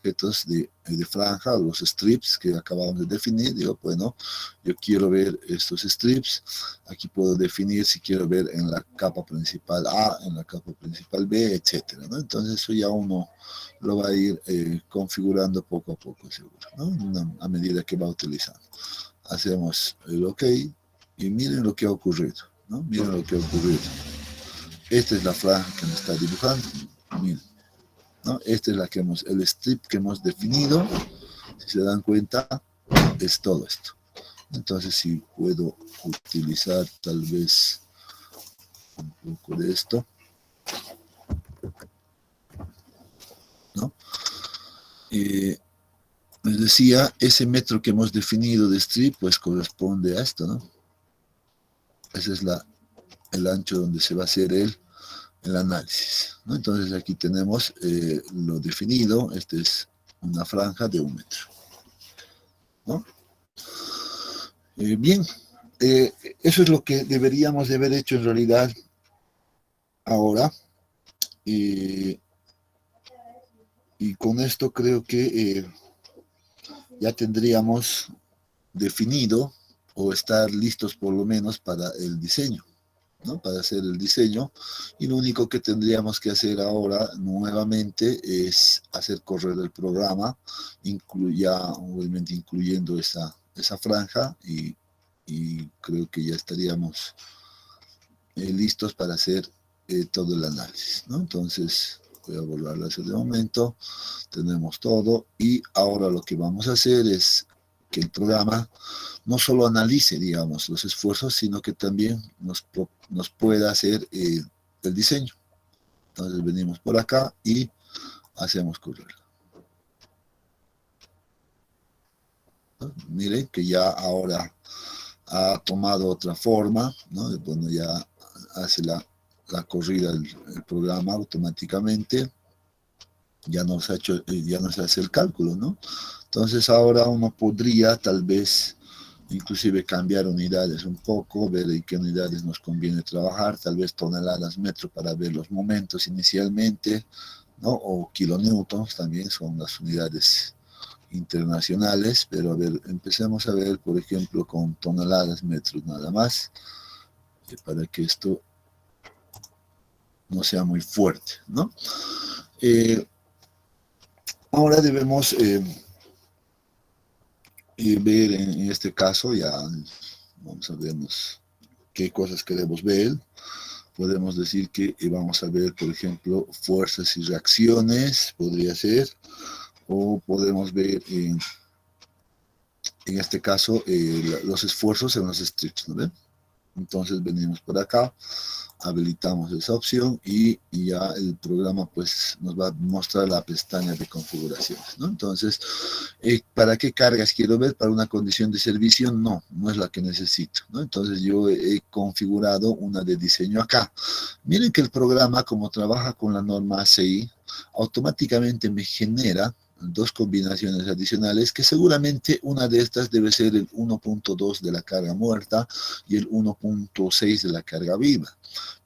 objetos de franja, los strips que acabamos de definir. Digo, bueno, yo quiero ver estos strips. Aquí puedo definir si quiero ver en la capa principal A, en la capa principal B, etcétera, ¿no? Entonces eso ya uno lo va a ir configurando poco a poco, seguro, ¿no? A medida que va utilizando. Hacemos el OK y miren lo que ha ocurrido, ¿no? Miren lo que ha ocurrido. Esta es la franja que nos está dibujando, miren, ¿no? Esta es el strip que hemos definido. Si se dan cuenta, es todo esto. Entonces, si puedo utilizar tal vez un poco de esto, ¿no? Les decía, ese metro que hemos definido de strip, pues corresponde a esto, ¿no? Ese es el ancho donde se va a hacer el análisis, ¿no? Entonces aquí tenemos lo definido. Esta es una franja de 1 metro, ¿no? Bien, eso es lo que deberíamos de haber hecho en realidad ahora. Y con esto creo que ya tendríamos definido o estar listos por lo menos para el diseño, ¿no? Para hacer el diseño, y lo único que tendríamos que hacer ahora nuevamente es hacer correr el programa, ya obviamente incluyendo esa franja, y creo que ya estaríamos listos para hacer todo el análisis, ¿no? Entonces voy a borrarlo de momento. Tenemos todo, y ahora lo que vamos a hacer es que el programa no solo analice, digamos, los esfuerzos, sino que también nos pueda hacer el diseño. Entonces venimos por acá y hacemos correr, ¿no? Miren que ya ahora ha tomado otra forma, ¿no? Bueno, ya hace la corrida el programa automáticamente. Ya nos hace el cálculo, ¿no? Entonces ahora uno podría tal vez inclusive cambiar unidades un poco, ver en qué unidades nos conviene trabajar, tal vez toneladas metro para ver los momentos inicialmente, ¿no? O kilonewtons también son las unidades internacionales, pero a ver, empecemos a ver, por ejemplo, con toneladas metros nada más, para que esto no sea muy fuerte, ¿no? Ahora debemos ver en este caso, ya vamos a ver qué cosas queremos ver. Podemos decir que vamos a ver, por ejemplo, fuerzas y reacciones, podría ser, o podemos ver en este caso los esfuerzos en los strips, ¿no ven? Entonces venimos por acá, habilitamos esa opción y ya el programa pues nos va a mostrar la pestaña de configuraciones, ¿no? Entonces, ¿para qué cargas quiero ver? ¿Para una condición de servicio? No es la que necesito, ¿no? Entonces yo he configurado una de diseño acá. Miren que el programa, como trabaja con la norma ACI, automáticamente me genera dos combinaciones adicionales, que seguramente una de estas debe ser el 1.2 de la carga muerta y el 1.6 de la carga viva,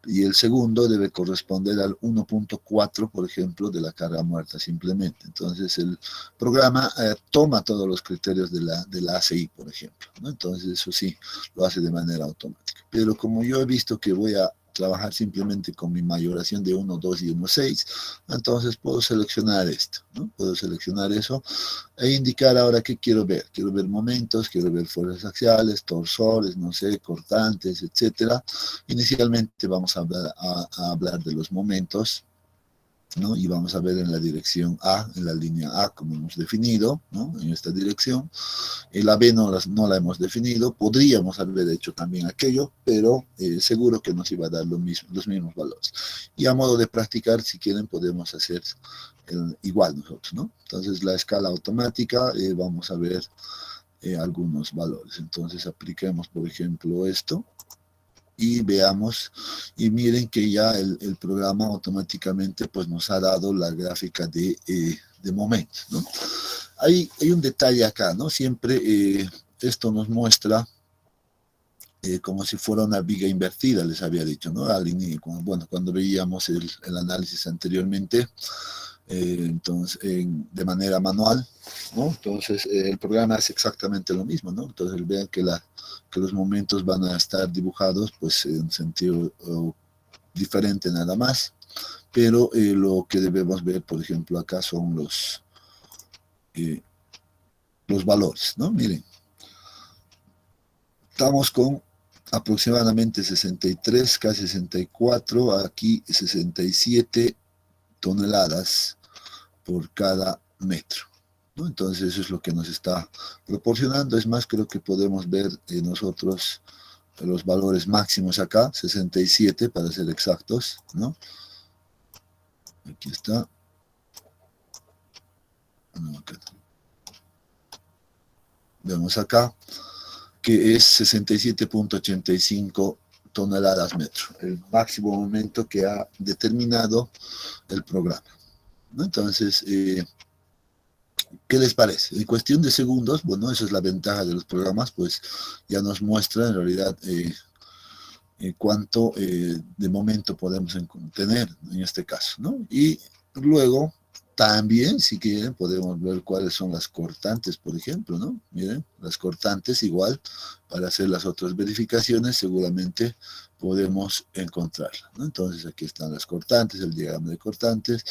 y el segundo debe corresponder al 1.4, por ejemplo, de la carga muerta simplemente. Entonces el programa toma todos los criterios de la ACI, por ejemplo, ¿no? Entonces eso sí, lo hace de manera automática. Pero como yo he visto que voy a trabajar simplemente con mi mayoración de 1, 2 y 1, 6, entonces puedo seleccionar esto, ¿no? Puedo seleccionar eso e indicar ahora qué quiero ver. Quiero ver momentos, quiero ver fuerzas axiales, torsores, no sé, cortantes, etcétera. Inicialmente vamos a hablar de los momentos, ¿no? Y vamos a ver en la dirección A, en la línea A, como hemos definido, ¿no? En esta dirección. La B no la hemos definido, podríamos haber hecho también aquello, pero seguro que nos iba a dar los mismos valores. Y a modo de practicar, si quieren, podemos hacer igual nosotros, ¿no? Entonces, la escala automática, vamos a ver algunos valores. Entonces, apliquemos, por ejemplo, esto, y veamos, y miren que ya el programa automáticamente pues nos ha dado la gráfica de momentos, ¿no? Hay un detalle acá, ¿no? Siempre esto nos muestra como si fuera una viga invertida, les había dicho, ¿no? Bueno, cuando veíamos el análisis anteriormente, entonces, de manera manual, ¿no? Entonces, el programa hace exactamente lo mismo, ¿no? Entonces, vean que los momentos van a estar dibujados, pues, en sentido diferente nada más, pero lo que debemos ver, por ejemplo, acá son los valores, ¿no? Miren, estamos con aproximadamente 63, casi 64, aquí 67 toneladas por cada metro, ¿no? Entonces eso es lo que nos está proporcionando. Es más, creo que podemos ver nosotros los valores máximos acá, 67 para ser exactos, ¿no? Aquí está. No, acá. Vemos acá que es 67.85 toneladas metro, el máximo momento que ha determinado el programa, ¿no? Entonces, ¿qué les parece? En cuestión de segundos, bueno, esa es la ventaja de los programas, pues ya nos muestra en realidad cuánto de momento podemos tener en este caso, ¿no? Y luego también, si quieren, podemos ver cuáles son las cortantes, por ejemplo, ¿no? Miren, las cortantes igual, para hacer las otras verificaciones, seguramente podemos encontrarlas, ¿no? Entonces aquí están las cortantes, el diagrama de cortantes.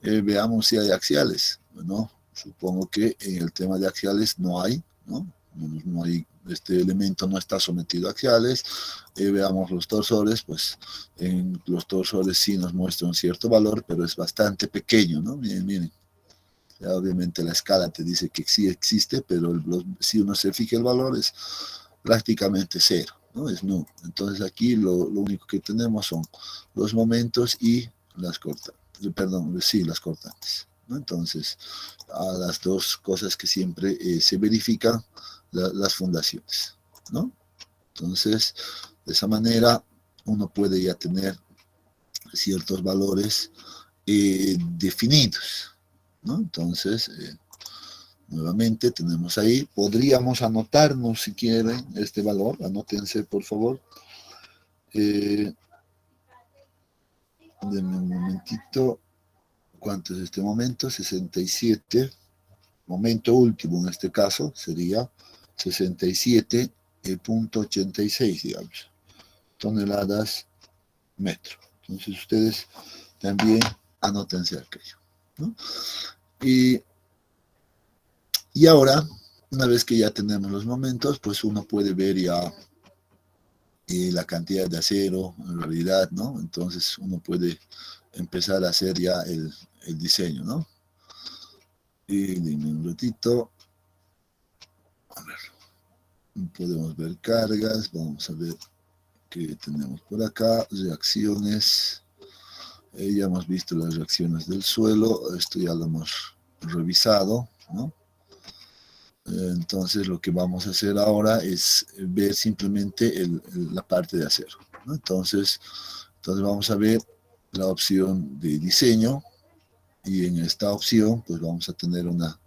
Veamos si hay axiales, ¿no? Supongo que en el tema de axiales no hay, ¿no? No hay, este elemento no está sometido a axiales. Veamos los torsores, pues en los torsores sí nos muestra un cierto valor, pero es bastante pequeño, ¿no? Miren, miren. Ya obviamente la escala te dice que sí existe, pero si uno se fija el valor es prácticamente cero, ¿no? Es nulo. Entonces aquí lo único que tenemos son los momentos y las cortantes, perdón, sí, las cortantes, ¿no? Entonces, a las dos cosas que siempre se verifican, las fundaciones, ¿no? Entonces, de esa manera uno puede ya tener ciertos valores definidos, ¿no? Entonces, nuevamente tenemos ahí, podríamos anotarnos si quieren este valor, anótense por favor. Denme un momentito, ¿cuánto es este momento? 67, momento último en este caso sería 67.86, digamos, toneladas metro. Entonces ustedes también anótense aquello, ¿no? Y ahora, una vez que ya tenemos los momentos, pues uno puede ver ya la cantidad de acero en realidad, ¿no? Entonces uno puede empezar a hacer ya el diseño, ¿no? Y dime un ratito. A ver, podemos ver cargas, vamos a ver qué tenemos por acá, reacciones. Ya hemos visto las reacciones del suelo, esto ya lo hemos revisado, ¿no? Entonces lo que vamos a hacer ahora es ver simplemente la parte de acero, ¿no? Entonces vamos a ver la opción de diseño y en esta opción pues vamos a tener una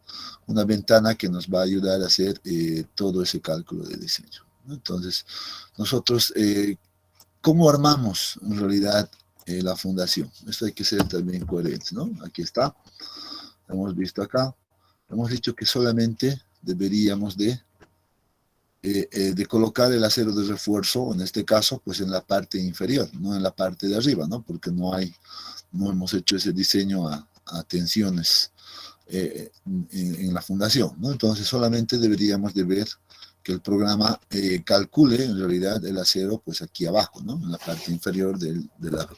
ventana que nos va a ayudar a hacer todo ese cálculo de diseño, ¿no? Entonces nosotros, ¿cómo armamos en realidad la fundación? Esto hay que ser también coherente, ¿no? Aquí está, hemos visto acá, hemos dicho que solamente deberíamos de colocar el acero de refuerzo, en este caso, pues en la parte inferior, no en la parte de arriba, ¿no? Porque no hemos hecho ese diseño a tensiones en la fundación, ¿no? Entonces solamente deberíamos de ver que el programa calcule en realidad el acero pues aquí abajo, ¿no? En la parte inferior de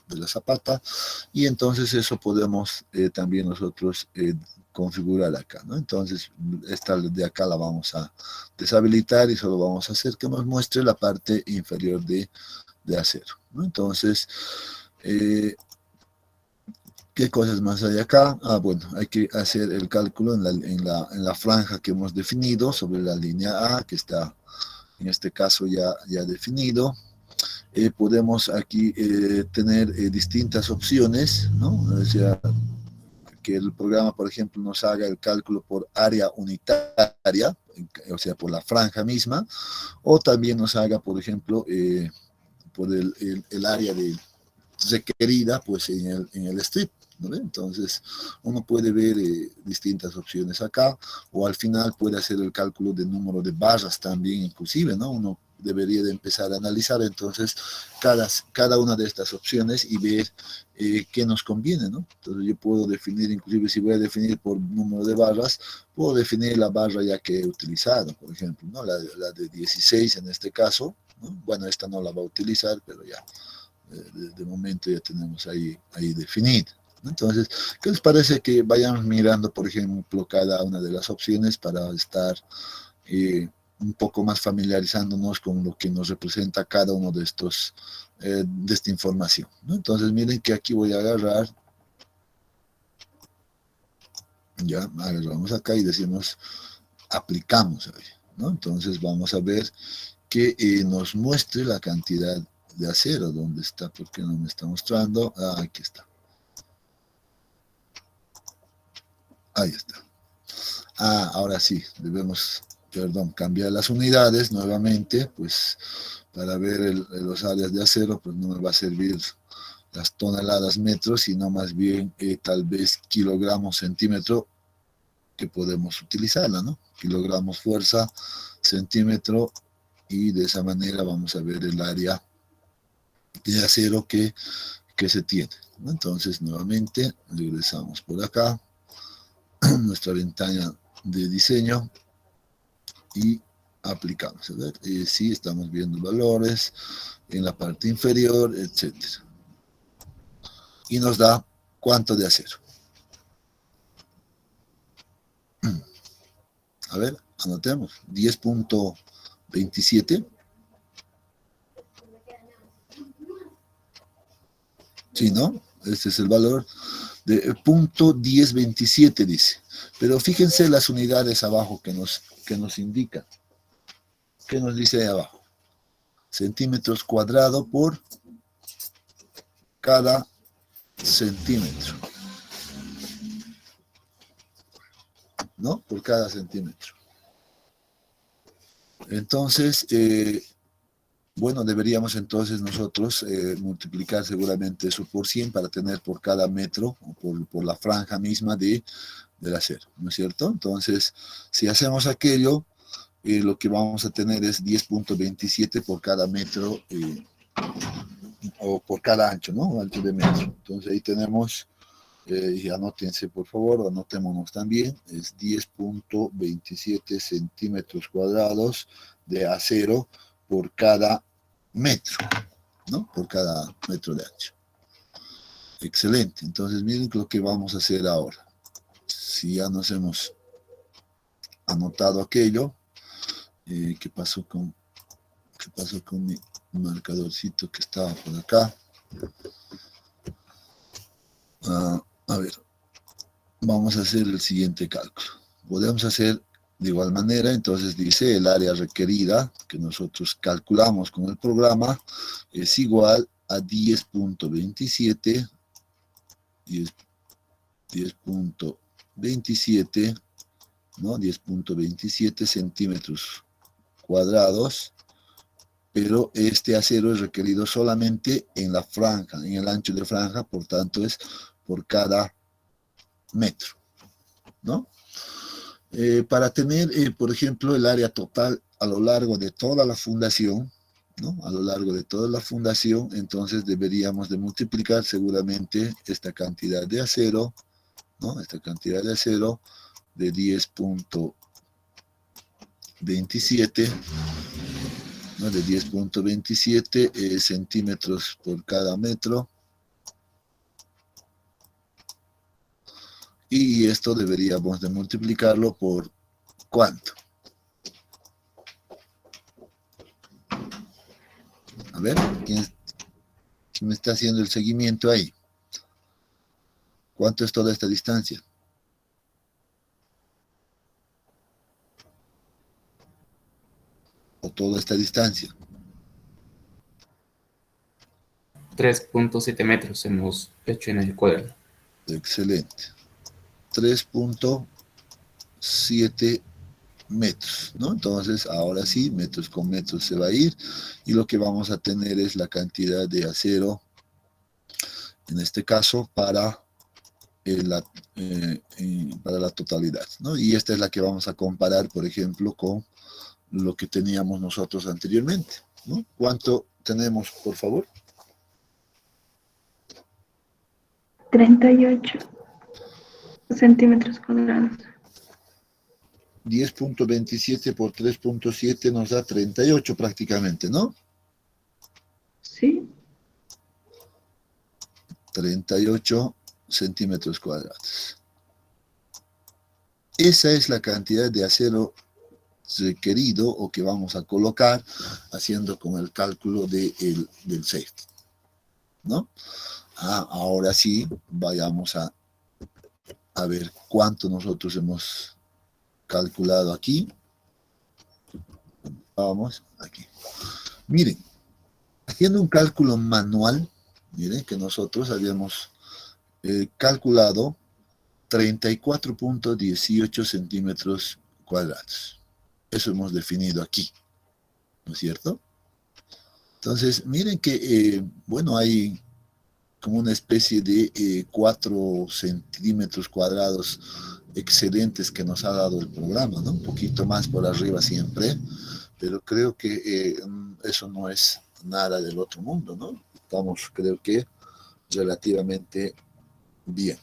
la zapata, y entonces eso podemos también nosotros configurar acá, ¿no? Entonces esta de acá la vamos a deshabilitar y solo vamos a hacer que nos muestre la parte inferior de acero, ¿no? Entonces, ¿qué cosas más hay acá? Bueno, hay que hacer el cálculo en la franja que hemos definido sobre la línea A, que está en este caso ya definido. Podemos aquí tener distintas opciones, ¿no? O sea, que el programa, por ejemplo, nos haga el cálculo por área unitaria, o sea, por la franja misma, o también nos haga, por ejemplo, por el área requerida pues en el strip, ¿no ve? Entonces, uno puede ver distintas opciones acá, o al final puede hacer el cálculo del número de barras también, inclusive, ¿no? Uno debería de empezar a analizar entonces cada una de estas opciones y ver qué nos conviene, ¿no? Entonces yo puedo definir, inclusive si voy a definir por número de barras, puedo definir la barra ya que he utilizado, por ejemplo, ¿no? La de 16 en este caso, ¿no? Bueno, esta no la va a utilizar, pero ya, de momento ya tenemos ahí definido. Entonces, ¿qué les parece que vayamos mirando, por ejemplo, cada una de las opciones para estar un poco más familiarizándonos con lo que nos representa cada uno de estos, de esta información, ¿no? Entonces, miren que aquí voy a agarrar, ya agarramos acá y decimos, aplicamos, ¿no? Entonces, vamos a ver que nos muestre la cantidad de acero. ¿Dónde está? ¿Por qué no me está mostrando? Ah, aquí está. Ahí está. Ah, ahora sí, debemos, perdón, cambiar las unidades nuevamente, pues para ver los áreas de acero, pues no me va a servir las toneladas metros, sino más bien tal vez kilogramos centímetro, que podemos utilizarla, ¿no? Kilogramos fuerza, centímetro, y de esa manera vamos a ver el área de acero que se tiene, ¿no? Entonces nuevamente regresamos por acá, nuestra ventana de diseño, y aplicamos. A ver, sí, estamos viendo valores en la parte inferior, etcétera. Y nos da cuánto de acero. A ver, anotemos. 10.27. Sí, ¿no? Este es el valor de punto 1027, dice. Pero fíjense las unidades abajo que nos indican. ¿Qué nos dice ahí abajo? Centímetros cuadrados por cada centímetro, ¿no? Por cada centímetro. Entonces, bueno, deberíamos entonces nosotros multiplicar seguramente eso por 100 para tener por cada metro, o por la franja misma del acero, ¿no es cierto? Entonces, si hacemos aquello, lo que vamos a tener es 10.27 por cada metro, o por cada ancho, ¿no? Ancho de metro. Entonces ahí tenemos, y anótense por favor, anotémonos también, es 10.27 centímetros cuadrados de acero por cada metro, ¿no? Por cada metro de ancho. Excelente. Entonces miren lo que vamos a hacer ahora. Si ya nos hemos anotado aquello, ¿qué pasó con mi marcadorcito que estaba por acá? A ver, vamos a hacer el siguiente cálculo. Podemos hacer de igual manera, entonces dice el área requerida que nosotros calculamos con el programa es igual a 10.27, 10.27, ¿no? 10.27 centímetros cuadrados, pero este acero es requerido solamente en la franja, en el ancho de franja, por tanto es por cada metro, ¿no? Para tener, por ejemplo, el área total a lo largo de toda la fundación, ¿no? A lo largo de toda la fundación, entonces deberíamos de multiplicar seguramente esta cantidad de acero, ¿no? Esta cantidad de acero de 10.27, ¿no? De 10.27 centímetros por cada metro. Y esto deberíamos de multiplicarlo por ¿cuánto? A ver, ¿quién me está haciendo el seguimiento ahí? ¿Cuánto es toda esta distancia? ¿O toda esta distancia? 3.7 metros hemos hecho en el cuaderno. Excelente. 3.7 metros, ¿no? Entonces, ahora sí, metros con metros se va a ir, y lo que vamos a tener es la cantidad de acero, en este caso, para para la totalidad, ¿no? Y esta es la que vamos a comparar, por ejemplo, con lo que teníamos nosotros anteriormente, ¿no? ¿Cuánto tenemos, por favor? 38 centímetros cuadrados. 10.27 por 3.7 nos da 38 prácticamente, ¿no? Sí. 38 centímetros cuadrados. Esa es la cantidad de acero requerido o que vamos a colocar haciendo con el cálculo del safety, ¿no? Ahora sí, vayamos a ver cuánto nosotros hemos calculado aquí. Vamos aquí. Miren, haciendo un cálculo manual, miren que nosotros habíamos calculado 34.18 centímetros cuadrados. Eso hemos definido aquí, ¿no es cierto? Entonces, miren que, bueno, hay como una especie de 4 centímetros cuadrados excedentes que nos ha dado el programa, ¿no? Un poquito más por arriba siempre, pero creo que eso no es nada del otro mundo, ¿no? Estamos, creo que, relativamente bien,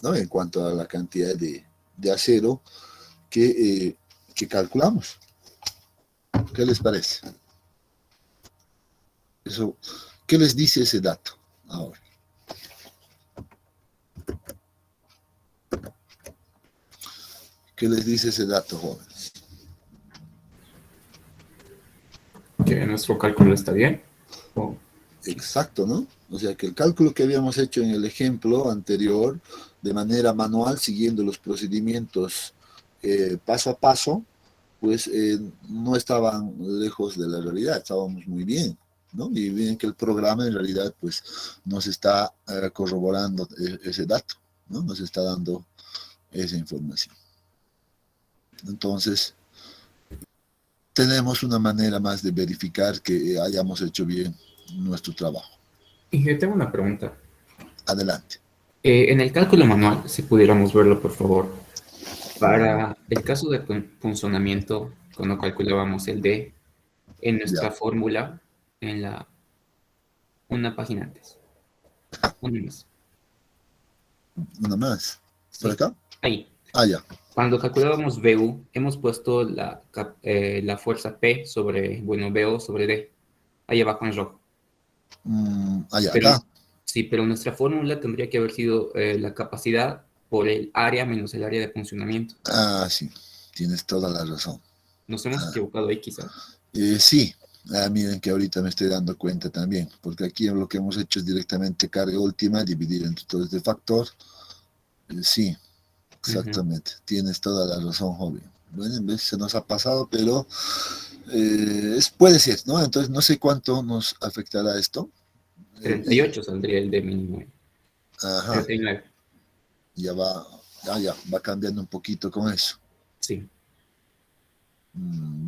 ¿no? En cuanto a la cantidad de acero que calculamos. ¿Qué les parece? Eso, ¿qué les dice ese dato ahora? ¿Qué les dice ese dato, jóvenes? Que nuestro cálculo está bien. Oh, Exacto, ¿no? O sea que el cálculo que habíamos hecho en el ejemplo anterior, de manera manual, siguiendo los procedimientos paso a paso, pues no estaban lejos de la realidad, estábamos muy bien, ¿no? Y bien que el programa en realidad pues nos está corroborando ese dato, ¿no? Nos está dando esa información. Entonces, tenemos una manera más de verificar que hayamos hecho bien nuestro trabajo. y yo tengo una pregunta. Adelante. En el cálculo manual, si pudiéramos verlo, por favor, para el caso de punzonamiento, cuando calculábamos el D, en Ya, nuestra fórmula, en la una página antes, una más, una más. ¿Por sí, acá? ahí. Ah, ya. Cuando calculábamos VU, hemos puesto la fuerza P sobre, bueno, VO sobre D, ahí abajo en rojo. Ya, Pero acá. sí, pero nuestra fórmula tendría que haber sido la capacidad por el área menos el área de funcionamiento. Ah, sí, tienes toda la razón. Nos hemos equivocado ahí quizá. Sí, miren que ahorita me estoy dando cuenta también, porque aquí lo que hemos hecho es directamente carga última, dividir entre todo este factor. Sí, Ujú. exactamente, tienes toda la razón, joven. Bueno, en vez se nos ha pasado, pero puede ser, ¿no? Entonces no sé cuánto nos afectará esto. Treinta y ocho saldría el de mínimo. Ajá, 39, ya va, ya, va cambiando un poquito con eso. sí.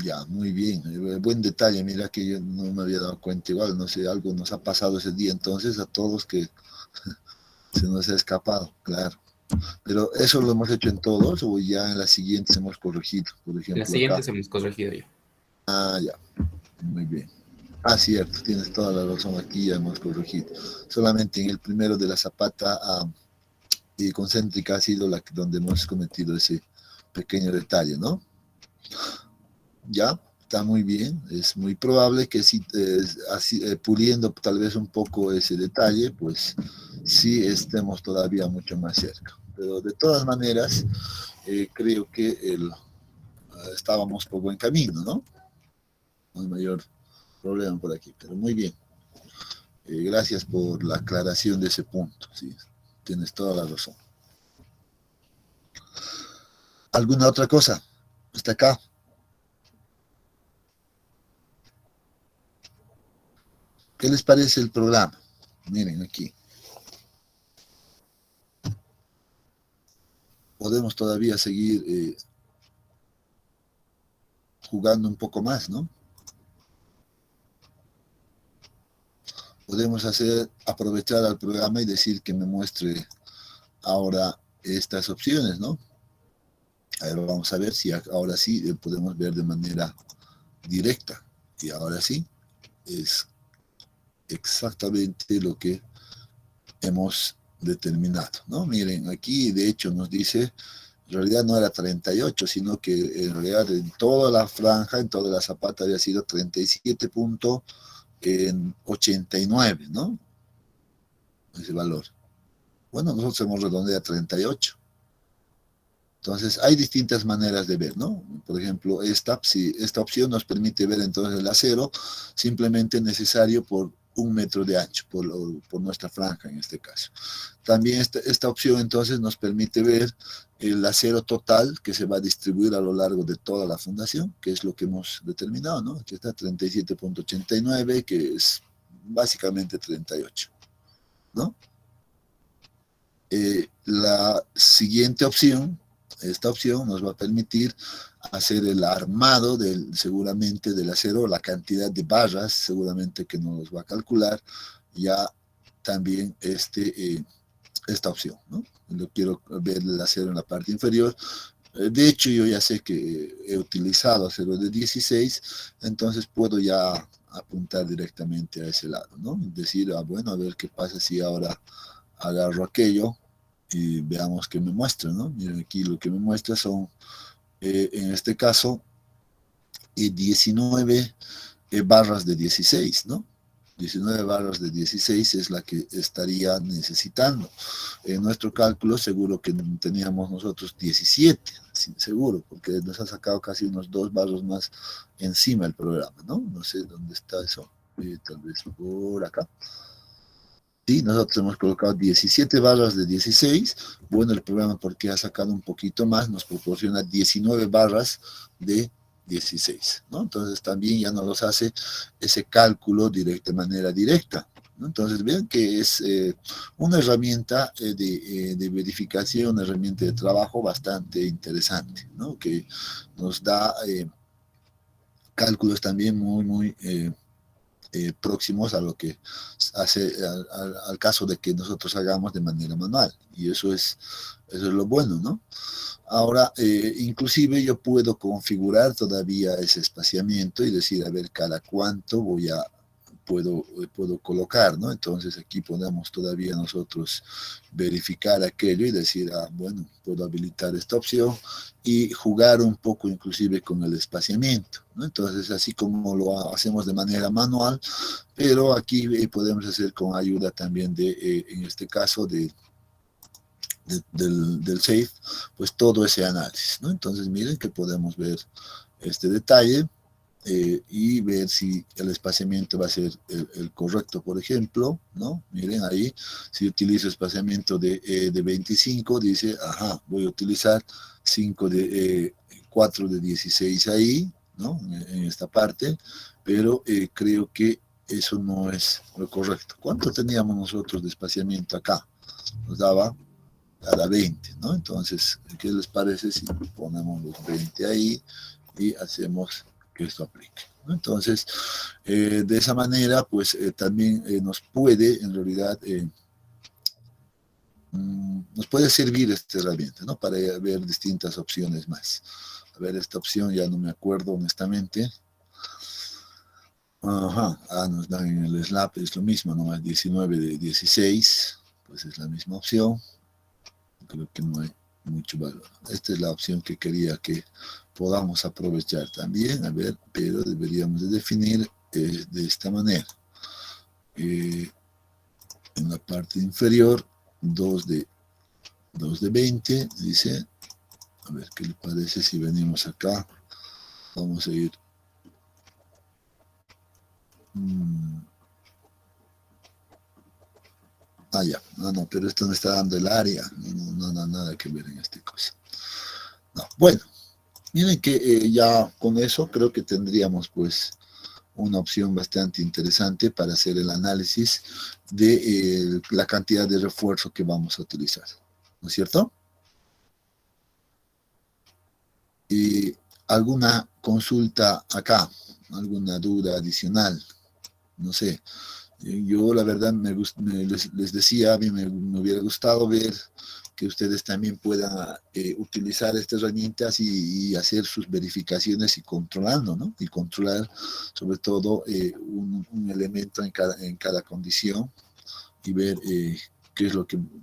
Ya, muy bien. Buen detalle, mira que yo no me había dado cuenta igual, no sé, algo nos ha pasado ese día entonces a todos que se nos ha escapado, claro. Pero eso lo hemos hecho en todos o ya en las siguientes hemos corregido, por Las ejemplo acá. siguientes hemos corregido ya. Ya, muy bien. Cierto, tienes toda la razón, aquí ya hemos corregido. Solamente en el primero de la zapata y concéntrica ha sido donde hemos cometido ese pequeño detalle, ¿no? Ya, está muy bien. Es muy probable que si así, puliendo tal vez un poco ese detalle, pues sí estemos todavía mucho más cerca. Pero de todas maneras, creo que estábamos por buen camino, ¿no? No hay mayor problema por aquí, pero muy bien. Gracias por la aclaración de ese punto. Sí, tienes toda la razón. ¿Alguna otra cosa? Hasta acá. ¿Qué les parece el programa? Miren aquí. Podemos todavía seguir jugando un poco más, ¿no? podemos aprovechar al programa y decir que me muestre ahora estas opciones, ¿no? A ver, vamos a ver si ahora sí podemos ver de manera directa. Y ahora sí, es exactamente lo que hemos determinado, ¿no? Miren, aquí de hecho nos dice, en realidad no era 38, sino que en realidad en toda la franja, en toda la zapata había sido 37.89, ¿no? Ese valor. Bueno, nosotros hemos redondeado a 38. Entonces, hay distintas maneras de ver, ¿no? Por ejemplo, esta opción nos permite ver entonces el acero simplemente necesario por 1 metro de ancho, por nuestra franja en este caso. También esta opción entonces nos permite ver el acero total que se va a distribuir a lo largo de toda la fundación, que es lo que hemos determinado, ¿no? Aquí está 37.89, que es básicamente 38, ¿no? La siguiente opción, esta opción nos va a permitir hacer el armado seguramente del acero, la cantidad de barras seguramente que nos va a calcular ya también esta opción, ¿no? Lo quiero ver el acero en la parte inferior. De hecho, yo ya sé que he utilizado acero de 16, entonces puedo ya apuntar directamente a ese lado, ¿no? Decir, bueno, a ver qué pasa si ahora agarro aquello y veamos qué me muestra, ¿no? Miren aquí lo que me muestra son, en este caso, 19 barras de 16, ¿no? 19 barras de 16 es la que estaría necesitando. En nuestro cálculo seguro que teníamos nosotros 17, seguro, porque nos ha sacado casi unos 2 barras más encima el programa, ¿no? No sé dónde está eso, tal vez por acá. Sí, nosotros hemos colocado 17 barras de 16. Bueno, el programa, porque ha sacado un poquito más, nos proporciona 19 barras de 16, ¿no? Entonces también ya nos hace ese cálculo de manera directa, ¿no? Entonces vean que es una herramienta de verificación, una herramienta de trabajo bastante interesante, ¿no? Que nos da cálculos también muy próximos a lo que hace al caso de que nosotros hagamos de manera manual, y eso es lo bueno, ¿no? Ahora, inclusive yo puedo configurar todavía ese espaciamiento y decir, a ver, cada cuánto puedo colocar, ¿no? Entonces aquí podemos todavía nosotros verificar aquello y decir, bueno, puedo habilitar esta opción y jugar un poco inclusive con el espaciamiento, ¿no? Entonces, así como lo hacemos de manera manual, pero aquí podemos hacer con ayuda también en este caso, del SAFE, pues todo ese análisis, ¿no? Entonces, miren que podemos ver este detalle. Y ver si el espaciamiento va a ser el correcto, por ejemplo, ¿no? Miren ahí, si utilizo espaciamiento de 25, dice, voy a utilizar 4 de 16 ahí, ¿no? En esta parte, pero creo que eso no es lo correcto. ¿Cuánto teníamos nosotros de espaciamiento acá? Nos daba cada 20, ¿no? Entonces, ¿qué les parece si ponemos los 20 ahí y hacemos que esto aplique, ¿no? Entonces, de esa manera, pues también nos puede, en realidad, nos puede servir esta herramienta, ¿no? Para ver distintas opciones más. A ver, esta opción ya no me acuerdo honestamente. Nos dan en el SLAP, es lo mismo, nomás 19 de 16, pues es la misma opción. Creo que no hay mucho valor. Esta es la opción que quería que podamos aprovechar también, a ver, pero deberíamos de definir de esta manera. En la parte inferior, 2 de 20, dice, a ver qué le parece si venimos acá, vamos a ir, ya, no, pero esto no está dando el área, no, nada que ver en esta cosa. No, bueno, miren que ya con eso creo que tendríamos pues una opción bastante interesante para hacer el análisis de la cantidad de refuerzo que vamos a utilizar, ¿no es cierto? ¿Alguna consulta acá? ¿Alguna duda adicional? No sé, Yo la verdad les decía, a mí me hubiera gustado ver que ustedes también puedan utilizar estas herramientas y hacer sus verificaciones y controlando, ¿no? Y controlar sobre todo un elemento en cada condición y ver qué es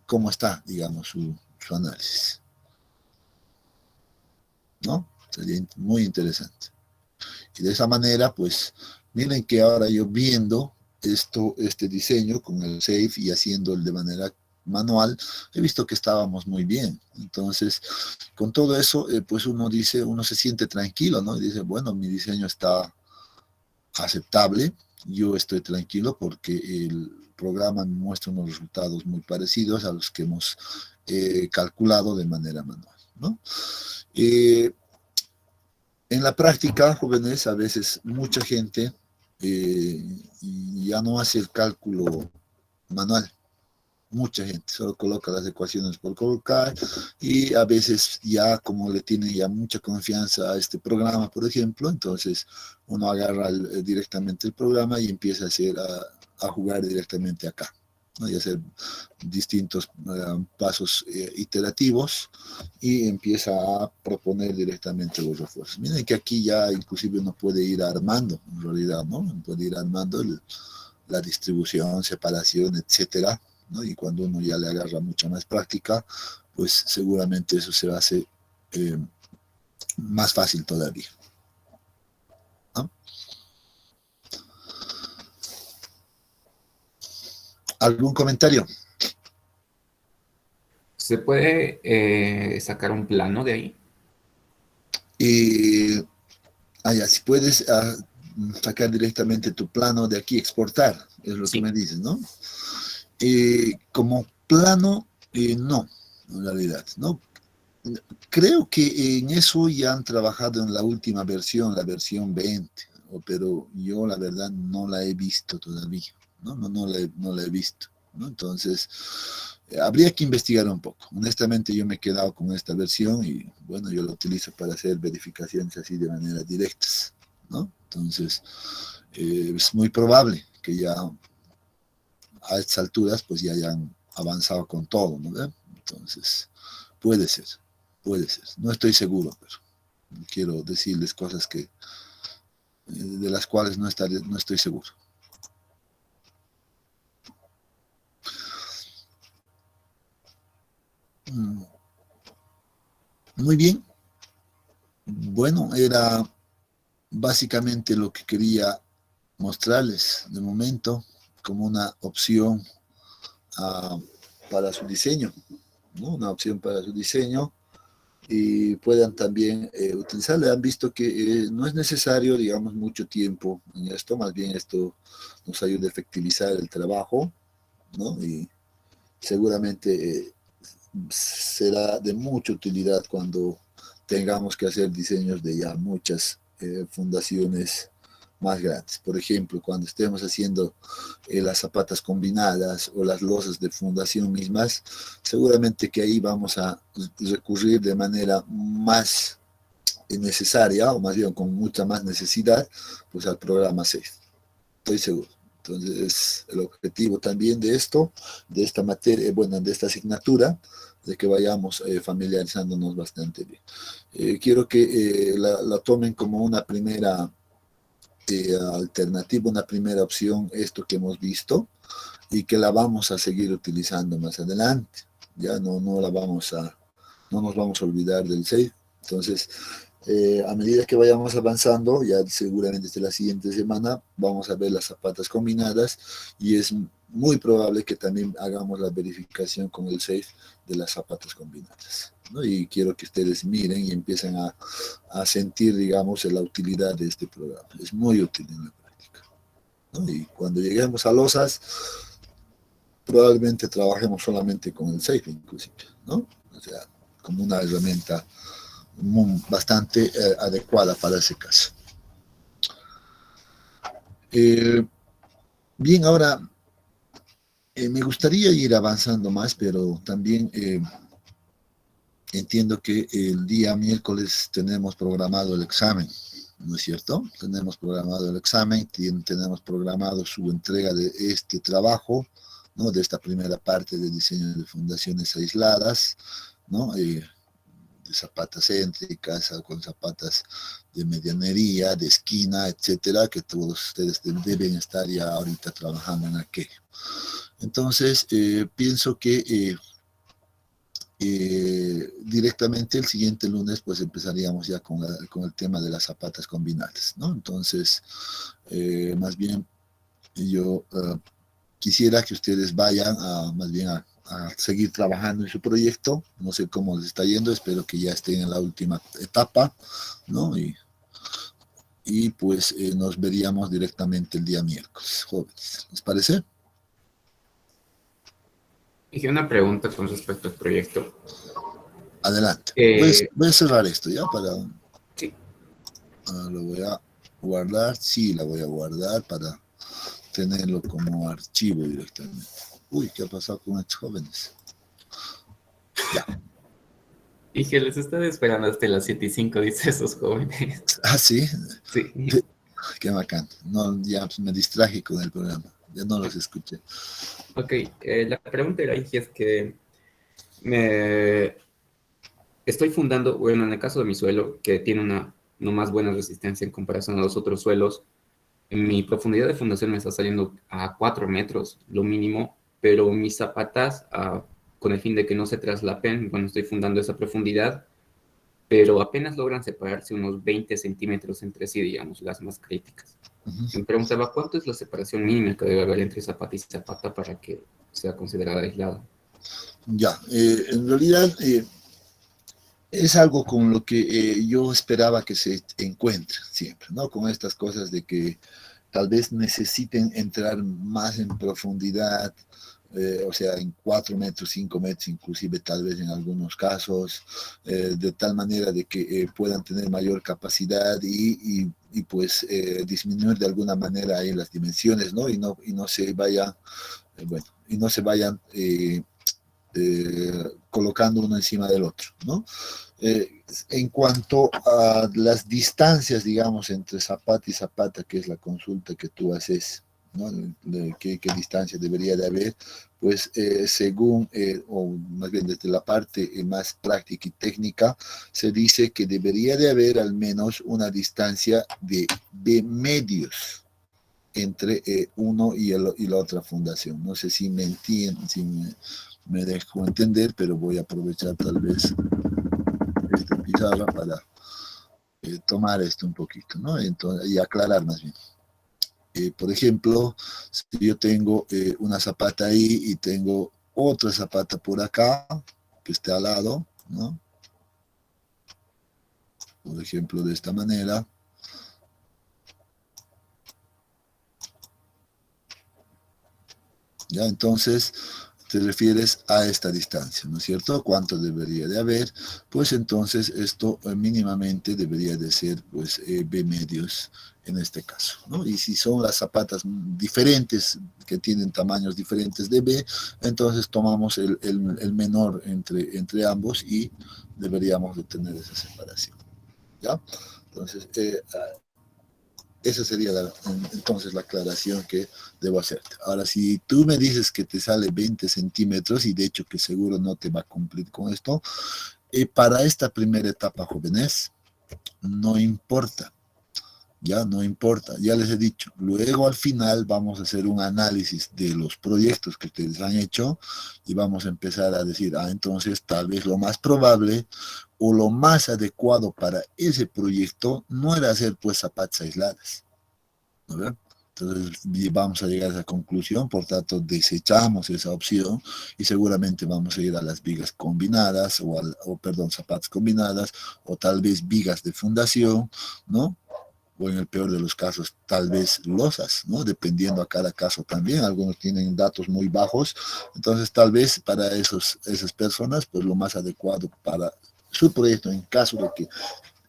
cómo está, digamos, su análisis, ¿no? Sería muy interesante. Y de esa manera, pues, miren que ahora yo viendo este diseño con el SAFE y haciendo el de manera manual, he visto que estábamos muy bien. Entonces, con todo eso, pues uno se siente tranquilo, ¿no? Y dice, bueno, mi diseño está aceptable, yo estoy tranquilo porque el programa me muestra unos resultados muy parecidos a los que hemos calculado de manera manual, ¿no? En la práctica, jóvenes, a veces mucha gente ya no hace el cálculo manual. Mucha gente solo coloca las ecuaciones por colocar y a veces ya como le tiene ya mucha confianza a este programa, por ejemplo, entonces uno agarra directamente el programa y empieza a jugar directamente acá, ¿no? Y hacer distintos pasos iterativos y empieza a proponer directamente los refuerzos. Miren que aquí ya inclusive uno puede ir armando, en realidad, ¿no? Uno puede ir armando la distribución, separación, etcétera, ¿no? Y cuando uno ya le agarra mucha más práctica, pues seguramente eso se hace más fácil todavía, ¿no? ¿Algún comentario? ¿Se puede sacar un plano de ahí? Si puedes sacar directamente tu plano de aquí, exportar, es lo que Sí. me dices, ¿no? Como plano, no, en realidad, ¿no? Creo que en eso ya han trabajado en la última versión, la versión 20, pero yo la verdad no la he visto todavía, ¿no? No la he visto, ¿no? Entonces, habría que investigar un poco. Honestamente, yo me he quedado con esta versión y, bueno, yo la utilizo para hacer verificaciones así de manera directas, ¿no? Entonces, es muy probable que ya a estas alturas, pues ya hayan avanzado con todo, ¿no? Entonces, puede ser, puede ser. No estoy seguro, pero quiero decirles cosas de las cuales no estoy seguro. Muy bien. Bueno, era básicamente lo que quería mostrarles de momento como una opción uh, para su diseño, ¿no? Una opción para su diseño y puedan también utilizarla. Han visto que no es necesario, digamos, mucho tiempo en esto, más bien esto nos ayuda a efectivizar el trabajo, ¿no? Y seguramente será de mucha utilidad cuando tengamos que hacer diseños de ya muchas fundaciones más grandes. Por ejemplo, cuando estemos haciendo las zapatas combinadas o las losas de fundación mismas, seguramente que ahí vamos a recurrir de manera más necesaria, o más bien con mucha más necesidad, pues al programa SAFE. Estoy seguro. Entonces, el objetivo también de esto, de esta materia, bueno, de esta asignatura, de que vayamos familiarizándonos bastante bien. Quiero que la tomen como una primera alternativa, una primera opción, esto que hemos visto, y que la vamos a seguir utilizando más adelante. Ya no nos vamos a olvidar del SAFE. Entonces, a medida que vayamos avanzando, ya seguramente desde la siguiente semana, vamos a ver las zapatas combinadas y es muy probable que también hagamos la verificación con el SAFE de las zapatas combinadas, ¿no? Y quiero que ustedes miren y empiecen a sentir, digamos, la utilidad de este programa. Es muy útil en la práctica, ¿no? Y cuando lleguemos a losas, probablemente trabajemos solamente con el SAFE inclusive, ¿no? O sea, como una herramienta bastante adecuada para ese caso. Bien, ahora me gustaría ir avanzando más, pero también entiendo que el día miércoles tenemos programado el examen, ¿no es cierto? Tenemos programado el examen, tenemos programado su entrega de este trabajo, ¿no? De esta primera parte de diseño de fundaciones aisladas, ¿no? De zapatas céntricas, con zapatas de medianería, de esquina, etcétera, que todos ustedes deben estar ya ahorita trabajando en aquello. Entonces, pienso que directamente el siguiente lunes pues empezaríamos ya con el tema de las zapatas combinadas, ¿no? Entonces, más bien yo quisiera que ustedes vayan más bien a seguir trabajando en su proyecto. No sé cómo les está yendo, espero que ya estén en la última etapa, ¿no? Y pues nos veríamos directamente el día miércoles, jóvenes. ¿Les parece? Dije una pregunta con respecto al proyecto. Adelante. Eh, Voy a cerrar esto ya para... sí, lo voy a guardar. Sí, la voy a guardar para tenerlo como archivo directamente. Uy, ¿qué ha pasado con estos jóvenes? Ya. dije, les estaba esperando hasta las 7:05, dice esos jóvenes. Ah, sí. Sí. Qué bacán. No, ya me distraje con el programa. Ya no los escuché. Ok, la pregunta era, dije, es que me estoy fundando, bueno, en el caso de mi suelo, que tiene una no más buena resistencia en comparación a los otros suelos, mi profundidad de fundación me está saliendo a 4 metros, lo mínimo, pero mis zapatas, con el fin de que no se traslapen, bueno, estoy fundando esa profundidad, pero apenas logran separarse unos 20 centímetros entre sí, digamos, las más críticas. Me preguntaba, ¿cuánto es la separación mínima que debe haber entre zapata y zapata para que sea considerada aislada? Ya, en realidad es algo con lo que yo esperaba que se encuentre siempre, ¿no? Con estas cosas de que tal vez necesiten entrar más en profundidad, o sea, en 4 metros, 5 metros, inclusive tal vez en algunos casos, de tal manera de que puedan tener mayor capacidad y pues disminuir de alguna manera ahí las dimensiones, ¿no? Y no se vaya, bueno, y no se vayan colocando uno encima del otro, ¿no? En cuanto a las distancias, digamos, entre zapata y zapata, que es la consulta que tú haces, ¿no? ¿Qué distancia debería de haber? Pues según, o más bien desde la parte más práctica y técnica, se dice que debería de haber al menos una distancia de medios entre uno y la otra fundación. No sé si me entienden, si me dejo entender, pero voy a aprovechar tal vez esta pizarra para tomar esto un poquito, ¿no? Entonces, y aclarar más bien. Por ejemplo, si yo tengo una zapata ahí y tengo otra zapata por acá, que esté al lado, ¿no? Por ejemplo, de esta manera. ¿Ya? Entonces, te refieres a esta distancia, ¿no es cierto? ¿Cuánto debería de haber? Pues entonces esto mínimamente debería de ser pues B medios en este caso, ¿no? Y si son las zapatas diferentes, que tienen tamaños diferentes de B, entonces tomamos el menor entre ambos y deberíamos de tener esa separación, ¿ya? Entonces, esa sería entonces la aclaración que debo hacerte. Ahora, si tú me dices que te sale 20 centímetros, y de hecho que seguro no te va a cumplir con esto, para esta primera etapa, jóvenes, no importa, ya no importa, ya les he dicho. Luego al final vamos a hacer un análisis de los proyectos que ustedes han hecho y vamos a empezar a decir, entonces tal vez lo más probable o lo más adecuado para ese proyecto no era hacer pues zapatas aisladas, ¿no? Entonces vamos a llegar a esa conclusión, por tanto desechamos esa opción y seguramente vamos a ir a las vigas combinadas perdón, zapatas combinadas o tal vez vigas de fundación, ¿no? O en el peor de los casos, tal vez losas, ¿no? Dependiendo a cada caso también. Algunos tienen datos muy bajos, entonces tal vez para esas personas, pues lo más adecuado para su proyecto, en caso de que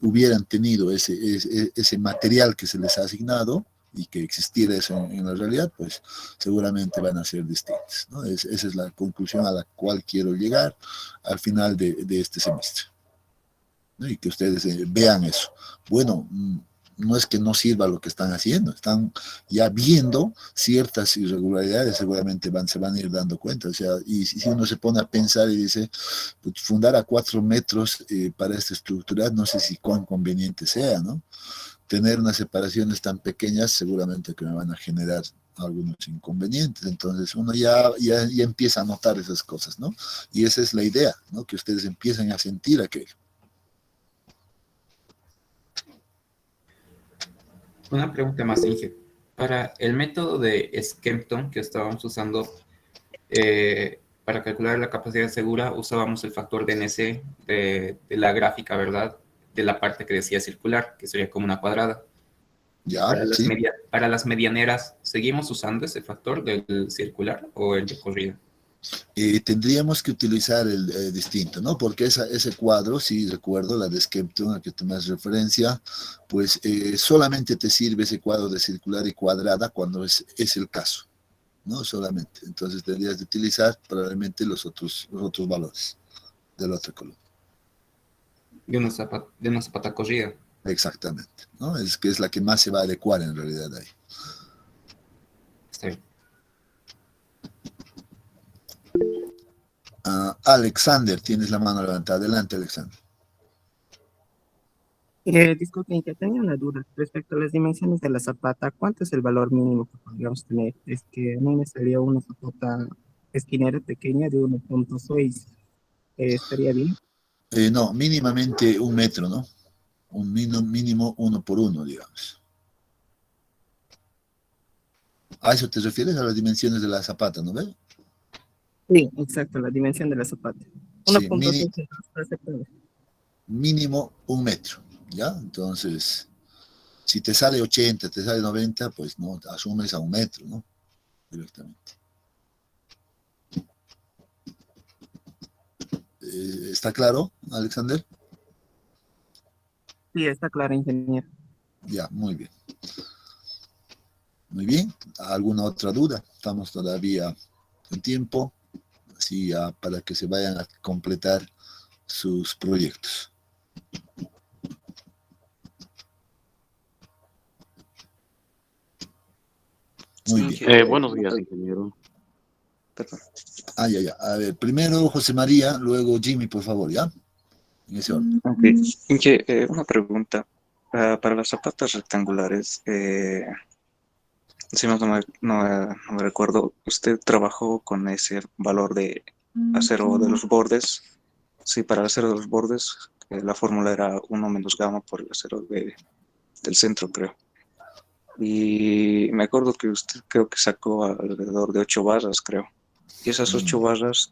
hubieran tenido ese material que se les ha asignado y que existiera eso en la realidad, pues seguramente van a ser distintos, ¿no? Esa es la conclusión a la cual quiero llegar al final de este semestre, ¿no? Y que ustedes vean eso. Bueno, no es que no sirva lo que están haciendo, están ya viendo ciertas irregularidades, seguramente se van a ir dando cuenta. O sea, y si uno se pone a pensar y dice, pues, fundar a 4 metros para esta estructura, no sé si cuán conveniente sea, ¿no? Tener unas separaciones tan pequeñas seguramente que me van a generar algunos inconvenientes. Entonces uno ya empieza a notar esas cosas, ¿no? Y esa es la idea, ¿no? Que ustedes empiecen a sentir aquello. Una pregunta más, Inge. Para el método de Skempton que estábamos usando, para calcular la capacidad segura, usábamos el factor DNC de la gráfica, ¿verdad? De la parte que decía circular, que sería como una cuadrada. Ya, sí. Para las medianeras, ¿seguimos usando ese factor del circular o el de corrida? Tendríamos que utilizar el distinto, ¿no? Porque ese cuadro, si recuerdo, la de Skempton, a que tomas referencia, pues solamente te sirve ese cuadro de circular y cuadrada cuando es el caso, ¿no? Solamente. Entonces tendrías de utilizar probablemente los otros valores del otro color. De una zapata corrida. Exactamente, ¿no? Es que es la que más se va a adecuar en realidad ahí. Está bien. Alexander, tienes la mano levantada. Adelante, Alexander. Disculpen, que tenía una duda respecto a las dimensiones de la zapata. ¿Cuánto es el valor mínimo que podríamos tener? Es que a mí me salió una zapata esquinera pequeña de 1.6. ¿Estaría bien? No, mínimamente 1 metro, ¿no? Un mínimo 1 por 1, digamos. ¿A eso te refieres, a las dimensiones de la zapata, no ves? Sí, exacto, la dimensión de la zapata. Sí, 1.6 está aceptable. mínimo 1 metro, ¿ya? Entonces, si te sale 80, te sale 90, pues no, asumes a 1 metro, ¿no? Directamente. ¿Está claro, Alexander? Sí, está claro, ingeniero. Ya, muy bien. Muy bien. ¿Alguna otra duda? Estamos todavía en tiempo, así ya para que se vayan a completar sus proyectos. Muy bien. Buenos días, ingeniero. Perdón. Ya. A ver, primero José María, luego Jimmy, por favor, ¿ya? En ese orden. Ok. Inge, una pregunta. Para las zapatas rectangulares, si no me recuerdo, ¿usted trabajó con ese valor de acero de los bordes? Sí, para el acero de los bordes, la fórmula era 1 menos gamma por el acero del centro, creo. Y me acuerdo que usted creo que sacó alrededor de 8 barras, creo. Y esas 8 barras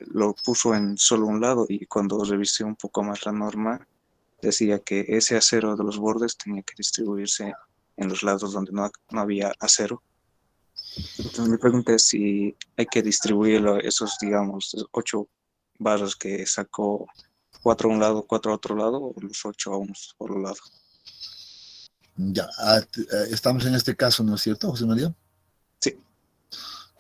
lo puso en solo un lado, y cuando revisé un poco más la norma, decía que ese acero de los bordes tenía que distribuirse en los lados donde no había acero. Entonces mi pregunta es si hay que distribuirlo, esos, digamos, 8 barras que sacó, 4 a un lado, 4 a otro lado, o los 8 a un solo lado. Ya, estamos en este caso, ¿no es cierto, José María? Sí.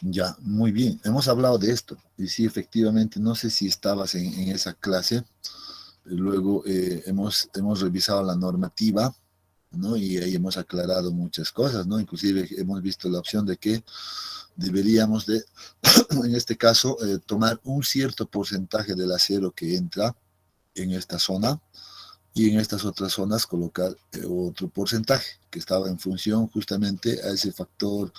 Ya, muy bien. Hemos hablado de esto. Y sí, efectivamente, no sé si estabas en esa clase. Luego hemos revisado la normativa, ¿no? Y ahí hemos aclarado muchas cosas, ¿no? Inclusive hemos visto la opción de que deberíamos de, en este caso, tomar un cierto porcentaje del acero que entra en esta zona, y en estas otras zonas colocar otro porcentaje que estaba en función justamente a ese factor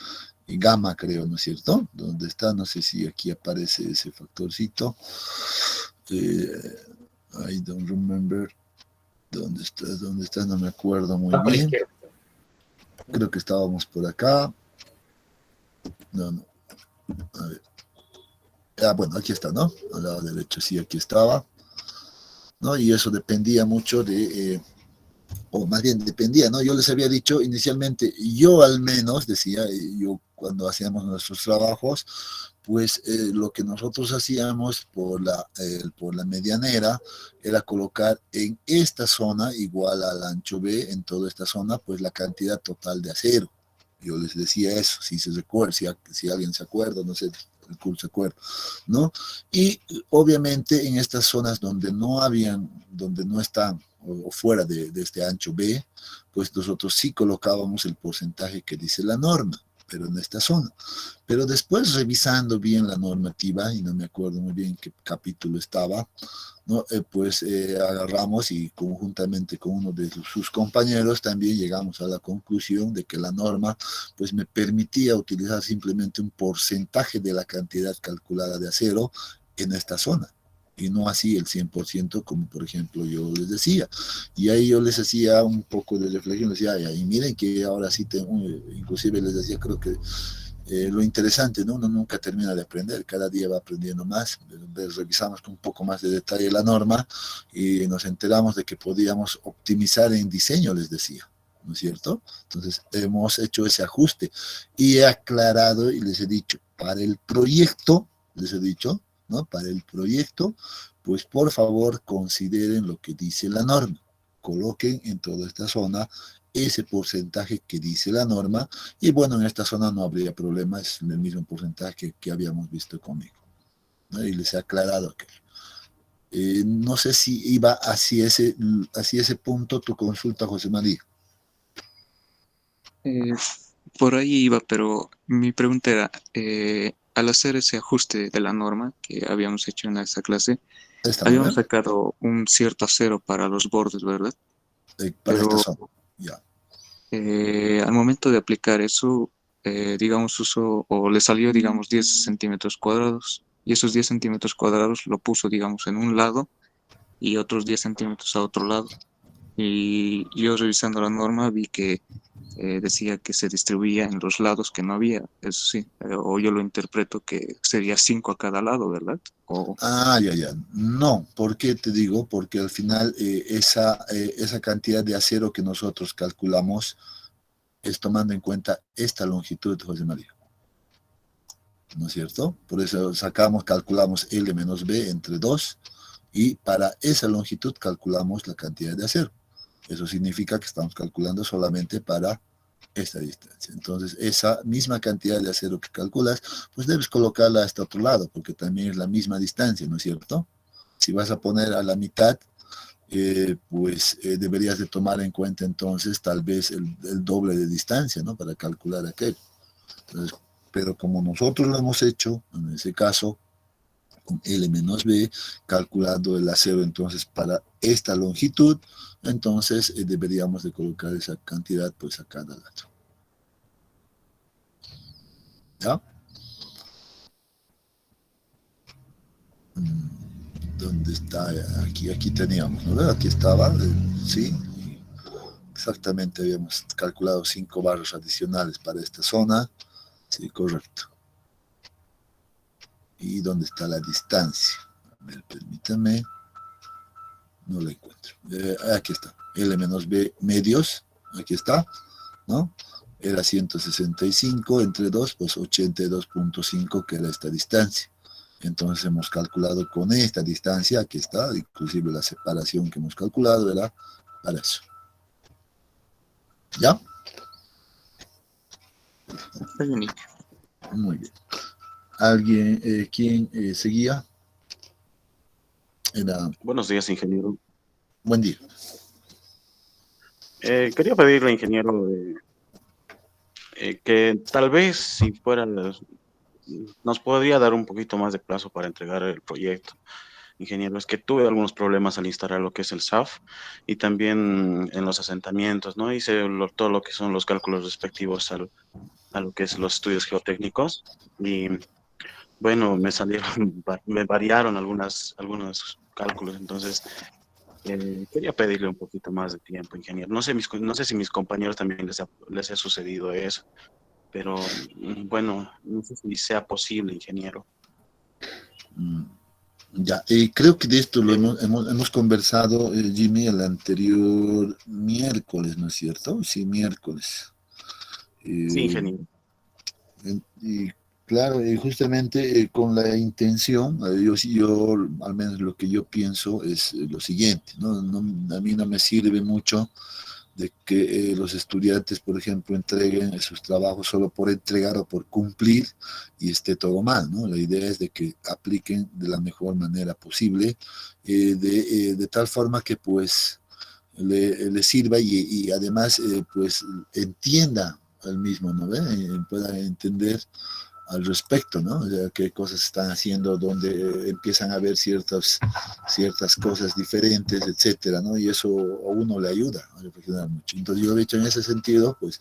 gamma, creo, ¿no es cierto? ¿Dónde está? No sé si aquí aparece ese factorcito. I don't remember. ¿Dónde está? No me acuerdo muy bien. Creo que estábamos por acá. No. A ver. Bueno, aquí está, ¿no? Al lado derecho, sí, aquí estaba. ¿No? Y eso dependía mucho de, o más bien dependía, ¿no? Yo les había dicho inicialmente, yo al menos, decía, yo cuando hacíamos nuestros trabajos, pues lo que nosotros hacíamos por la medianera era colocar en esta zona, igual al ancho B, en toda esta zona, pues la cantidad total de acero. Yo les decía eso, si se recuerda, si alguien se acuerda, no sé, el curso se acuerda, ¿no? Y obviamente en estas zonas donde no están o fuera de este ancho B, pues nosotros sí colocábamos el porcentaje que dice la norma, pero en esta zona. Pero después, revisando bien la normativa, y no me acuerdo muy bien qué capítulo estaba, ¿no? Agarramos y conjuntamente con uno de sus compañeros también llegamos a la conclusión de que la norma pues me permitía utilizar simplemente un porcentaje de la cantidad calculada de acero en esta zona, y no así el 100% como por ejemplo yo les decía. Y ahí yo les hacía un poco de reflexión, les decía, y miren que ahora sí, inclusive les decía, creo que lo interesante, ¿no? Uno nunca termina de aprender, cada día va aprendiendo más. Revisamos con un poco más de detalle la norma y nos enteramos de que podíamos optimizar en diseño, les decía, ¿no es cierto? Entonces hemos hecho ese ajuste y he aclarado y les he dicho, para el proyecto, les he dicho, ¿no? Para el proyecto, pues por favor consideren lo que dice la norma, coloquen en toda esta zona ese porcentaje que dice la norma, y bueno, en esta zona no habría problema, es el mismo porcentaje que habíamos visto conmigo, ¿no? Y les he aclarado que no sé si iba hacia ese punto tu consulta, José María. Eh, por ahí iba, pero mi pregunta era, al hacer ese ajuste de la norma que habíamos hecho en esa clase, ¿Está muy habíamos bien? sacado un cierto acero para los bordes, ¿verdad? Para esta Pero zona, ya. al momento de aplicar eso, digamos, usó o le salió, digamos, 10 centímetros cuadrados, y esos 10 centímetros cuadrados lo puso, digamos, en un lado y otros 10 centímetros a otro lado. Y yo revisando la norma vi que decía que se distribuía en los lados que no había, eso sí, o yo lo interpreto que sería 5 a cada lado, ¿verdad? O, Ah, ya, ya. No, ¿por qué te digo? Porque al final esa cantidad de acero que nosotros calculamos es tomando en cuenta esta longitud, José María, ¿no es cierto? Por eso calculamos L menos B entre 2 y para esa longitud calculamos la cantidad de acero. Eso significa que estamos calculando solamente para esta distancia. Entonces, esa misma cantidad de acero que calculas, pues debes colocarla a este otro lado, porque también es la misma distancia, ¿no es cierto? Si vas a poner a la mitad, deberías de tomar en cuenta entonces tal vez el doble de distancia, ¿no? Para calcular aquello. Entonces, pero como nosotros lo hemos hecho, en ese caso, con L menos B, calculando el acero entonces para esta longitud, entonces deberíamos de colocar esa cantidad pues a cada lado. ¿Ya? ¿Dónde está? Aquí teníamos, ¿no? Aquí estaba, sí, exactamente habíamos calculado 5 barras adicionales para esta zona, sí, correcto. ¿Y dónde está la distancia? A ver, permítame, no la encuentro. Aquí está, L menos B medios, aquí está, ¿no? Era 165 entre 2, pues 82.5, que era esta distancia. Entonces hemos calculado con esta distancia, aquí está, inclusive la separación que hemos calculado era para eso. ¿Ya? está bien, Nick. Muy bien. ¿Alguien, quién seguía? Era, Buenos días, ingeniero. buen día. Quería pedirle, ingeniero, que tal vez si fuera, nos podría dar un poquito más de plazo para entregar el proyecto. Ingeniero, es que tuve algunos problemas al instalar lo que es el SAF y también en los asentamientos, ¿no? Hice todo lo que son los cálculos respectivos a lo que es los estudios geotécnicos y bueno, me salieron, me variaron algunos cálculos, entonces quería pedirle un poquito más de tiempo, ingeniero. No sé si mis compañeros también les ha sucedido eso, pero bueno, no sé si sea posible, ingeniero. Mm, Ya, creo que de esto lo Eh, hemos conversado, Jimmy, el anterior miércoles, ¿no es cierto? Sí, miércoles. sí, Eh, ingeniero. y claro, justamente con la intención, yo, al menos lo que yo pienso es lo siguiente, ¿no? A mí no me sirve mucho de que los estudiantes, por ejemplo, entreguen sus trabajos solo por entregar o por cumplir y esté todo mal, ¿no? La idea es de que apliquen de la mejor manera posible, de tal forma que pues le sirva y además pues entienda al mismo, ¿no ve? Pueda entender al respecto, ¿no? O sea, qué cosas están haciendo, donde empiezan a ver ciertas cosas diferentes, etcétera, ¿no? Y eso a uno le ayuda a reflexionar mucho. Entonces yo he dicho en ese sentido, pues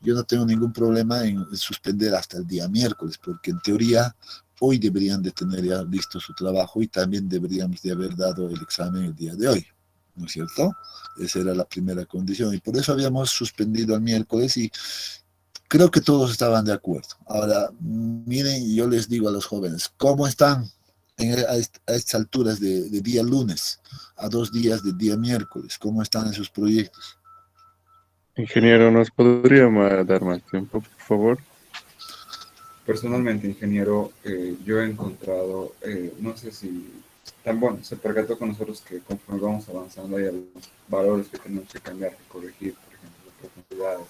yo no tengo ningún problema en suspender hasta el día miércoles, porque en teoría hoy deberían de tener ya listo su trabajo y también deberíamos de haber dado el examen el día de hoy, ¿no es cierto? Esa era la primera condición y por eso habíamos suspendido el miércoles y creo que todos estaban de acuerdo. Ahora, miren, yo les digo a los jóvenes, ¿cómo están a estas alturas de día lunes, a 2 días de día miércoles? ¿Cómo están esos proyectos? Ingeniero, ¿nos podría dar más tiempo, por favor? Personalmente, ingeniero, yo he encontrado, no sé si, tan bueno, se percató con nosotros que conforme vamos avanzando hay algunos valores que tenemos que cambiar, que corregir, por ejemplo, profundidades,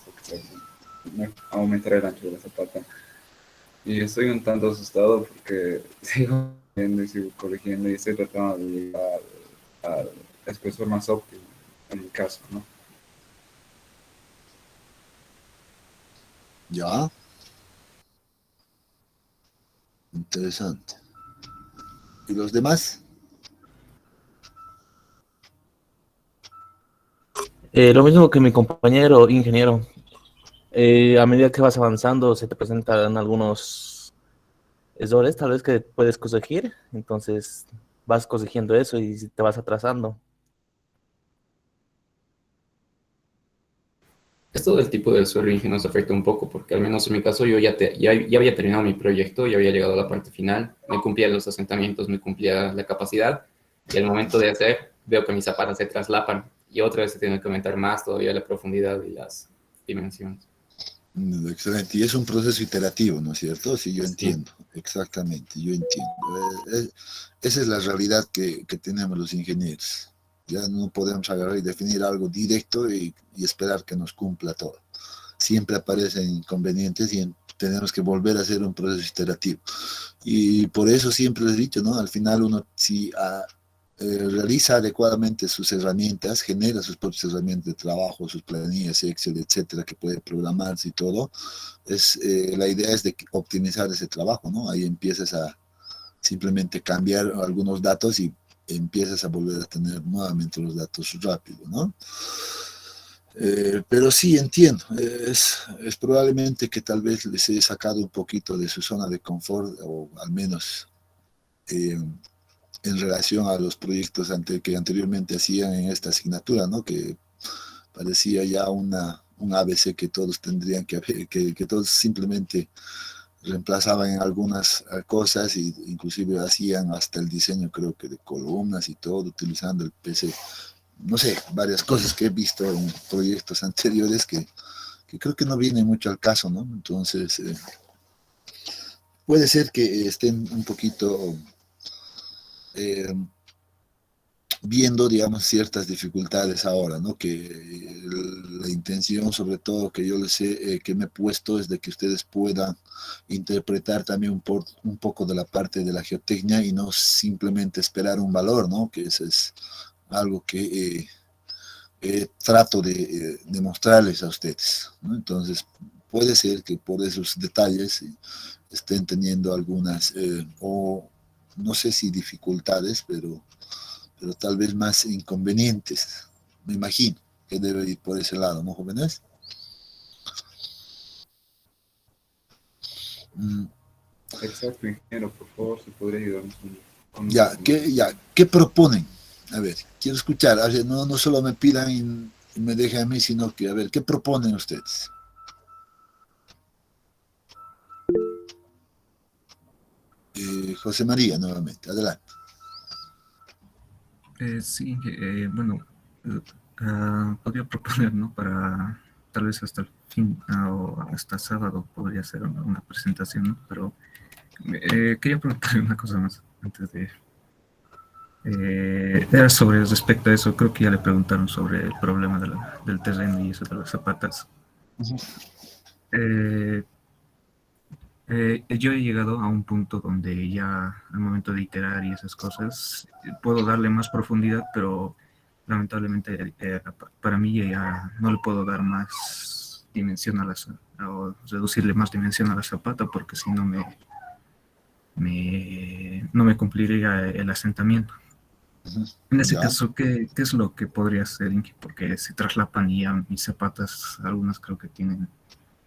aumentar el ancho de la zapata. Y estoy un tanto asustado porque sigo viendo y sigo corrigiendo y estoy tratando de llegar al espesor más óptimo, en mi caso, ¿no? Ya. Interesante. ¿Y los demás? Lo mismo que mi compañero ingeniero. A medida que vas avanzando, se te presentan algunos errores, tal vez que puedes corregir. Entonces vas corrigiendo eso y te vas atrasando. Esto del tipo del suelo ingeniero nos afecta un poco, porque al menos en mi caso yo ya había terminado mi proyecto, ya había llegado a la parte final, me cumplía los asentamientos, me cumplía la capacidad, y al momento de hacer, veo que mis zapatas se traslapan, y otra vez se tiene que aumentar más todavía la profundidad y las dimensiones. Excelente. Y es un proceso iterativo, ¿no es cierto? Sí, yo Sí. entiendo. Exactamente, yo entiendo. Esa es la realidad que tenemos los ingenieros. Ya no podemos agarrar y definir algo directo y esperar que nos cumpla todo. Siempre aparecen inconvenientes y tenemos que volver a hacer un proceso iterativo. Y por eso siempre les he dicho, ¿no? Al final uno, si realiza adecuadamente sus herramientas, genera sus propias herramientas de trabajo, sus planillas, Excel, etcétera, que puede programarse y todo, la idea es de optimizar ese trabajo, ¿no? Ahí empiezas a simplemente cambiar algunos datos y empiezas a volver a tener nuevamente los datos rápido, ¿no? Pero sí entiendo, es probablemente que tal vez les he sacado un poquito de su zona de confort, o al menos en relación a los proyectos que anteriormente hacían en esta asignatura, ¿no? Que parecía ya un ABC que todos tendrían que todos simplemente reemplazaban en algunas cosas e inclusive hacían hasta el diseño, creo que de columnas y todo, utilizando el PC. No sé, varias cosas que he visto en proyectos anteriores que creo que no vienen mucho al caso, ¿no? Entonces, puede ser que estén un poquito viendo, digamos, ciertas dificultades ahora, ¿no? Que la intención, sobre todo, que yo les he, que me he puesto es de que ustedes puedan interpretar también un poco de la parte de la geotecnia y no simplemente esperar un valor, ¿no? Que eso es algo que trato de mostrarles a ustedes, ¿no? Entonces, puede ser que por esos detalles estén teniendo algunas, o no sé si dificultades, pero tal vez más inconvenientes. Me imagino que debe ir por ese lado, ¿no, jóvenes? Exacto, ingeniero, por favor, si podría ayudarnos con Ya, ¿qué proponen? A ver, quiero escuchar. A ver, no solo me pidan y me dejen a mí, sino que, a ver, ¿qué proponen ustedes? José María, nuevamente, adelante. Sí, bueno, podría proponer, ¿no? Para tal vez hasta el fin o hasta sábado podría ser una presentación, ¿no? Pero quería preguntarle una cosa más antes de... era sobre respecto a eso, creo que ya le preguntaron sobre el problema del terreno y eso de las zapatas. Yo he llegado a un punto donde ya al momento de iterar y esas cosas puedo darle más profundidad, pero lamentablemente para mí ya no le puedo dar más dimensión a o reducirle más dimensión a la zapata, porque si no no me cumpliría el asentamiento. En ese caso, ¿qué es lo que podría hacer, Inge? Porque se traslapan y ya mis zapatas, algunas creo que tienen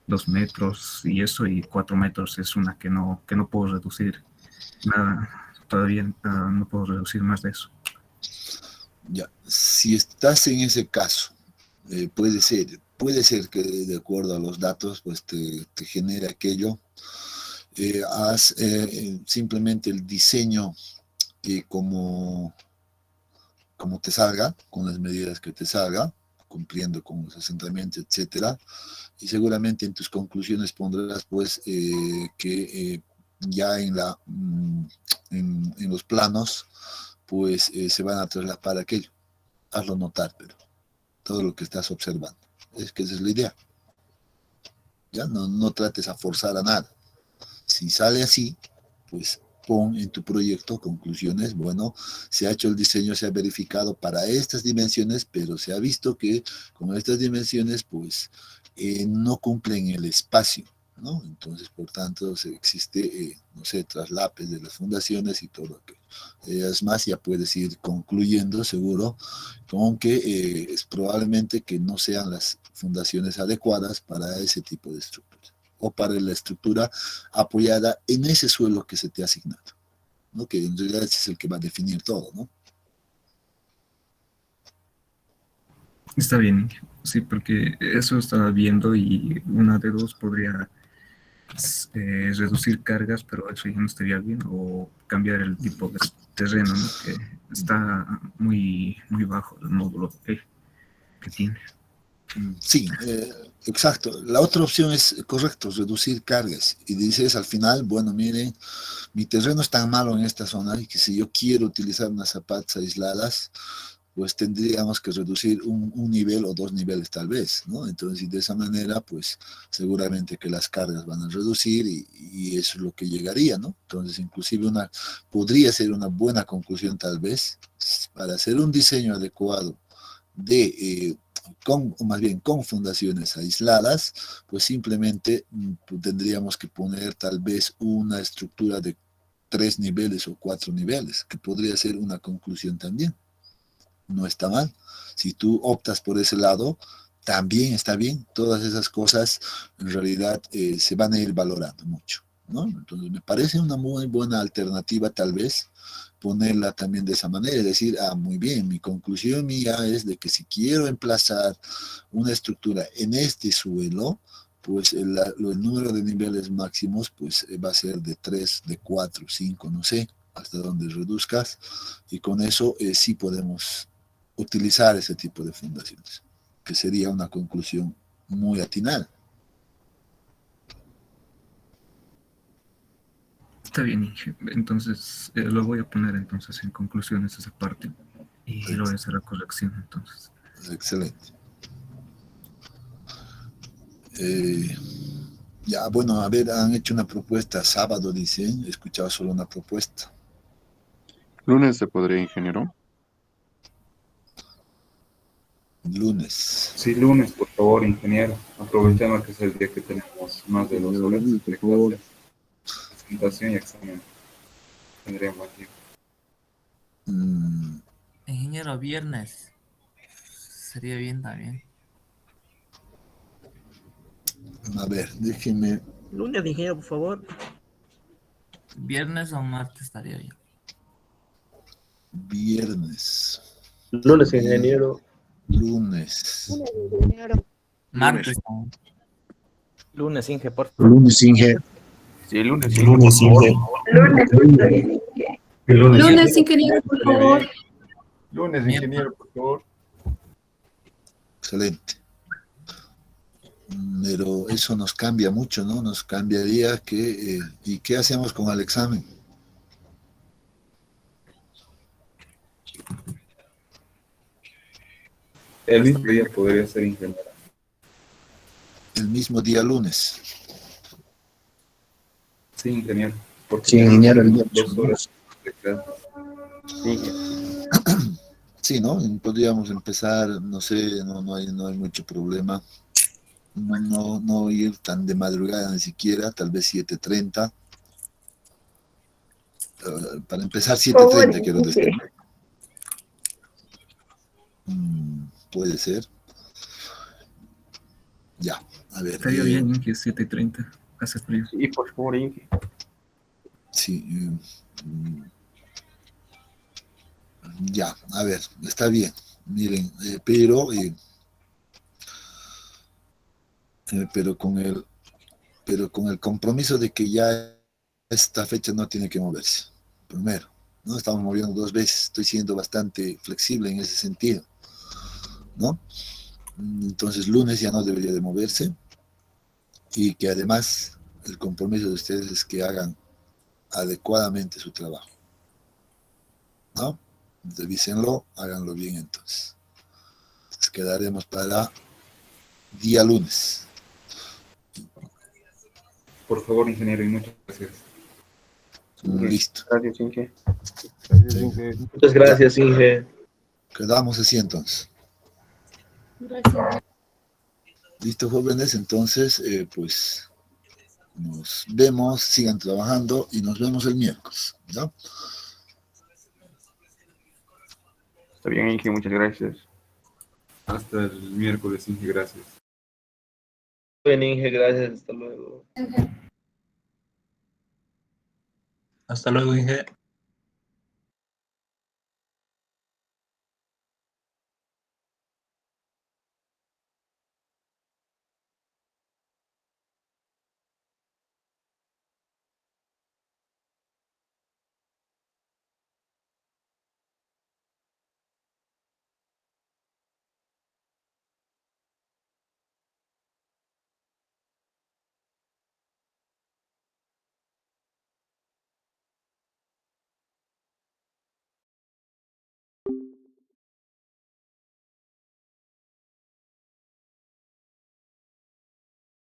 2 metros y eso, y 4 metros es una que no puedo reducir. Nada, todavía no puedo reducir más de eso. Ya, si estás en ese caso, puede ser que de acuerdo a los datos, pues te genere aquello. Haz simplemente el diseño como te salga, con las medidas que te salga, cumpliendo con los asentamientos, etcétera, y seguramente en tus conclusiones pondrás pues que ya en los planos pues se van a traslapar aquello. Hazlo notar, pero todo lo que estás observando. Es que esa es la idea. Ya no trates a forzar a nada. Si sale así, pues pon en tu proyecto conclusiones. Bueno, se ha hecho el diseño, se ha verificado para estas dimensiones, pero se ha visto que con estas dimensiones, pues no cumplen el espacio, ¿no? Entonces, por tanto, existe, no sé, traslapes de las fundaciones y todo aquello. Es más, ya puedes ir concluyendo, seguro, con que es probablemente que no sean las fundaciones adecuadas para ese tipo de estructura, o para la estructura apoyada en ese suelo que se te ha asignado, ¿no? Que en realidad ese es el que va a definir todo, ¿no? Está bien, sí, porque eso estaba viendo y una de dos podría reducir cargas, pero eso ya no estaría bien, o cambiar el tipo de terreno, ¿no? Que está muy bajo el módulo que tiene. Sí, exacto. La otra opción es, correcto, reducir cargas. Y dices al final, bueno, miren, mi terreno es tan malo en esta zona y que si yo quiero utilizar unas zapatas aisladas, pues tendríamos que reducir un nivel o 2 niveles tal vez, ¿no? Entonces, de esa manera, pues seguramente que las cargas van a reducir y eso es lo que llegaría, ¿no? Entonces, inclusive podría ser una buena conclusión tal vez para hacer un diseño adecuado con fundaciones aisladas, pues simplemente tendríamos que poner tal vez una estructura de 3 niveles o 4 niveles, que podría ser una conclusión también. No está mal. Si tú optas por ese lado, también está bien. Todas esas cosas en realidad se van a ir valorando mucho, ¿no? Entonces me parece una muy buena alternativa tal vez ponerla también de esa manera, es decir, muy bien, mi conclusión mía es de que si quiero emplazar una estructura en este suelo, pues el número de niveles máximos pues va a ser de 3, de 4, 5, no sé, hasta donde reduzcas, y con eso sí podemos utilizar ese tipo de fundaciones, que sería una conclusión muy atinada. Está bien, Inge. Entonces lo voy a poner entonces en conclusiones esa parte y lo voy a hacer la corrección entonces. Excelente. Ya, bueno, a ver, han hecho una propuesta sábado, dicen, he escuchado solo una propuesta. ¿Lunes se podría, ingeniero? Lunes. Sí, lunes, por favor, ingeniero. Aprovechando que es el día que tenemos más de 2 horas de clases, presentación y examen. Tendríamos tiempo. Ingeniero, viernes. Sería bien también. A ver, déjenme. Lunes, ingeniero, por favor. Viernes o martes estaría bien. Viernes. Lunes, ingeniero. Lunes. Martes. Lunes, Inge, por favor. Lunes, Inge. Sí, lunes, Lunes, Inge. Lunes, ingeniero, por favor. Lunes, ingeniero, por favor. Excelente. Pero eso nos cambia mucho, ¿no? Nos cambiaría que... ¿y qué hacemos con el examen? El mismo día podría ser, ingeniero. El mismo día lunes. Sí, ingeniero. Sí, ingeniero, el día 2 horas de clases. Sí, ¿no? Podríamos empezar, no sé, no hay mucho problema. No ir tan de madrugada ni siquiera, tal vez 7:30. Para empezar, 7:30 quiero decir. Puede ser. Ya, a ver. Estaría bien, Inge, 7:30. Hace frío. Sí, por favor, Inge. Sí. Ya, a ver, está bien. Miren, pero con el compromiso de que ya esta fecha no tiene que moverse. Primero, no estamos moviendo 2 veces, estoy siendo bastante flexible en ese sentido, ¿no? Entonces, lunes ya no debería de moverse y que además el compromiso de ustedes es que hagan adecuadamente su trabajo, ¿no? Revísenlo, háganlo bien entonces. Entonces quedaremos para día lunes. Por favor, ingeniero, y muchas gracias. Listo. Gracias, Inge. Muchas gracias, Inge. Quedamos así entonces. Gracias. Listo, jóvenes, entonces, pues nos vemos, sigan trabajando y nos vemos el miércoles, ¿no? Está bien, Inge, muchas gracias. Hasta el miércoles, Inge, gracias. Bien, Inge, gracias. Hasta luego. Hasta luego, Inge.